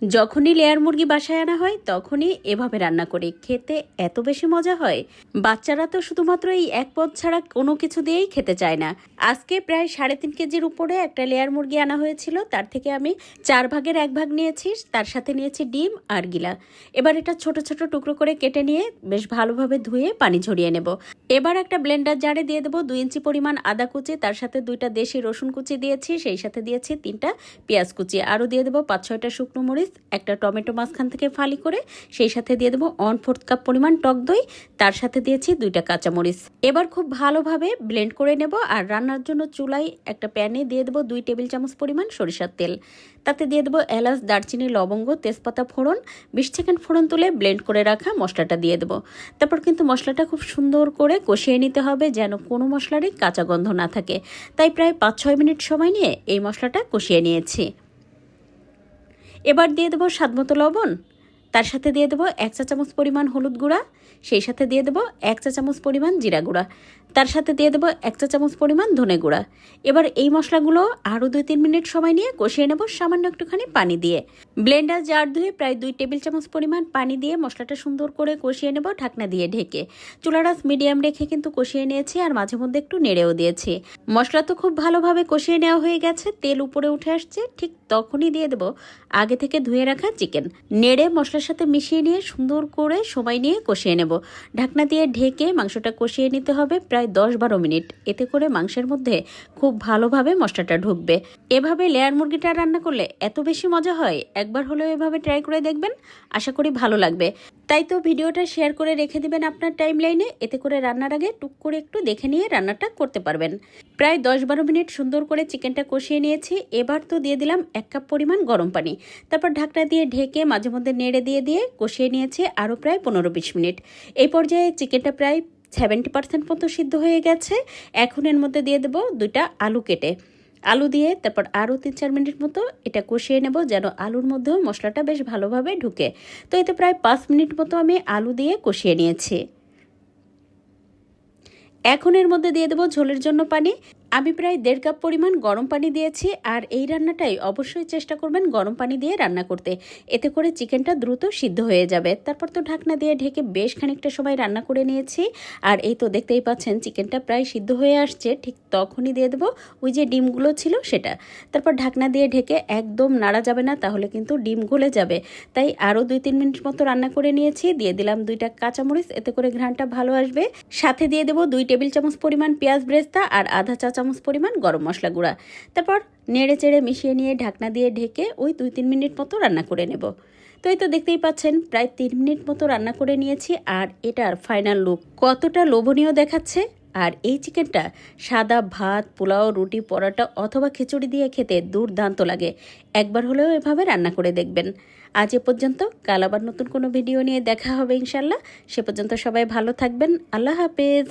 যখনই লেয়ার মুরগি বাসায় আনা হয় তখনই এভাবে রান্না করি, খেতে এত বেশি মজা হয়। বাচ্চারা তো শুধুমাত্র এই এক পদ ছাড়া কোনো কিছু দিয়েই খেতে চায় না। আজকে প্রায় 3.5 কেজির উপরে একটা লেয়ার মুরগি আনা হয়েছিল, তার থেকে আমি 4 ভাগের 1 ভাগ নিয়েছি, তার সাথে নিয়েছি ডিম আর গিলা। এবার এটা ছোট ছোট টুকরো করে কেটে নিয়ে বেশ ভালোভাবে ধুয়ে পানি ঝরিয়ে নেব। এবার একটা ব্লেন্ডার জারে দিয়ে দেবো 2 ইঞ্চি পরিমাণ আদা কুচি, তার সাথে 2টা দেশি রসুন কুচি দিয়েছি, সেই সাথে দিয়েছি 3টা পেঁয়াজ কুচি, আরও দিয়ে দেবো 5-6টা শুকনো মরিচ, একটা টমেটো মাঝখান থেকে ফালি করে, সেই সাথে দিয়ে দেবো 1/4 কাপ পরিমাণ টক দই, তার সাথে দিয়েছি 2টা কাঁচামরিচ। এবার খুব ভালোভাবে ব্লেন্ড করে নেব। আর রান্নার জন্য চুলায় একটা প্যানে দিয়ে দেবো 2 টেবিল চামচ পরিমাণ সরিষার তেল, তাতে দিয়ে দেবো এলাচ, দারচিনি, লবঙ্গ, তেজপাতা ফোড়ন। 20 সেকেন্ড ফোড়ন তুলে ব্লেন্ড করে রাখা মশলাটা দিয়ে দেবো। তারপর কিন্তু মশলাটা খুব সুন্দর করে কষিয়ে নিতে হবে, যেন কোনো মশলারই কাঁচা গন্ধ না থাকে। তাই প্রায় 5-6 মিনিট সময় নিয়ে এই মশলাটা কষিয়ে নিয়েছি। এবার দিয়ে দেবো স্বাদমতো লবণ, তার সাথে দিয়ে দেবো 1 চা চামচ পরিমাণ হলুদ গুঁড়া, সেই সাথে দিয়ে দেবো 1 চা চামচ পরিমাণ জিরা গুঁড়া, তার সাথে দিয়ে দেবো 1 চা চামচ পরিমাণ ধনে গুঁড়া। এবার এই মশলাগুলো আরও 2-3 মিনিট সময় নিয়ে কষিয়ে নেব সামান্য একটুখানি পানি দিয়ে। ব্লেন্ডার জার ধুয়ে প্রায় 2 টেবিল চামচ পরিমাণ পানি দিয়ে মশলাটা সুন্দর করে কষিয়ে নেব ঢাকনা দিয়ে ঢেকে। চুলার আঁচ মিডিয়াম রেখে কিন্তু কষিয়ে নিয়েছি, আর মাঝে মধ্যে একটু নেড়েও দিয়েছি। মশলা তো খুব ভালোভাবে কষিয়ে নেওয়া হয়ে গেছে, তেল উপরে উঠে আসছে, ঠিক তখনই দিয়ে দেবো আগে থেকে ধুয়ে রাখা চিকেন। নেড়ে মশলার সাথে মিশিয়ে নিয়ে সুন্দর করে সময় নিয়ে কষিয়ে নেব। ঢাকনা দিয়ে ঢেকে মাংসটা কষিয়ে নিতে হবে প্রায় 10-12 মিনিট, এতে করে মাংসের মধ্যে খুব ভালোভাবে মশলাটা ঢুকবে। এভাবে লেয়ার মুরগিটা রান্না করলে এত বেশি মজা হয়, একবার হলেও এভাবে ট্রাই করে দেখবেন, আশা করি ভালো লাগবে। তাই তো ভিডিওটা শেয়ার করে রেখে দিবেন আপনার টাইম লাইনে, এতে করে রান্নার আগে টুক করে একটু দেখে নিয়ে রান্নাটা করতে পারবেন। প্রায় 10-12 মিনিট সুন্দর করে চিকেনটা কষিয়ে নিয়েছি। এবার তো দিয়ে দিলাম 1 কাপ পরিমাণ গরম পানি, তারপর ঢাকনা দিয়ে ঢেকে মাঝে মধ্যে নেড়ে দিয়ে কষিয়ে নিয়েছি আরও প্রায় 15-20 মিনিট। এই পর্যায়ে চিকেনটা প্রায় 70% মতো সিদ্ধ হয়ে গেছে। এখন এর মধ্যে দিয়ে দেবো 2টা আলু কেটে, আলু দিয়ে তারপর আরও 3-4 মিনিট মতো এটা কষিয়ে নেব, যেন আলুর মধ্যেও মশলাটা বেশ ভালোভাবে ঢুকে। তো এতে প্রায় 5 মিনিট মতো আমি আলু দিয়ে কষিয়ে নিয়েছি। এখন এর মধ্যে দিয়ে দেবো ঝোলের জন্য পানি। আমি প্রায় 1.5 কাপ পরিমাণ গরম পানি দিয়েছি, আর এই রান্নাটাই অবশ্যই চেষ্টা করবেন গরম পানি দিয়ে রান্না করতে, এতে করে চিকেনটা দ্রুত সিদ্ধ হয়ে যাবে। তারপর তো ঢাকনা দিয়ে ঢেকে বেশ খানিকটা সময় রান্না করে নিয়েছি, আর এই তো দেখতেই পাচ্ছেন চিকেনটা প্রায় সিদ্ধ হয়ে আসছে। ঠিক তখনই দিয়ে দেবো ওই যে ডিমগুলো ছিল সেটা, তারপর ঢাকনা দিয়ে ঢেকে একদম নাড়া যাবে না, তাহলে কিন্তু ডিম গলে যাবে। তাই আরও 2-3 মিনিট মতো রান্না করে নিয়েছি। দিয়ে দিলাম 2টা কাঁচামরিচ, এতে করে ঘ্রাণটা ভালো আসবে। সাথে দিয়ে দেবো 2 টেবিল চামচ পরিমাণ পেঁয়াজ ব্রেস্তা আর আধা চা চামচ পরিমাণ গরম মশলা গুঁড়া। তারপর নেড়ে চেড়ে মিশিয়ে নিয়ে ঢাকনা দিয়ে ঢেকে ওই 2-3 মিনিট মতো রান্না করে নেব। তো এই তো দেখতেই পাচ্ছেন প্রায় 3 মিনিট মতো রান্না করে নিয়েছি, আর এটার ফাইনাল লুক কতটা লোভনীয় দেখাচ্ছে। আর এই চিকেনটা সাদা ভাত, পোলাও, রুটি, পরোটা অথবা খিচুড়ি দিয়ে খেতে দুর্দান্ত লাগে। একবার হলেও এভাবে রান্না করে দেখবেন। আজ এ পর্যন্ত, কাল আবার নতুন কোনো ভিডিও নিয়ে দেখা হবে ইনশাল্লাহ। সে পর্যন্ত সবাই ভালো থাকবেন। আল্লাহ হাফেজ।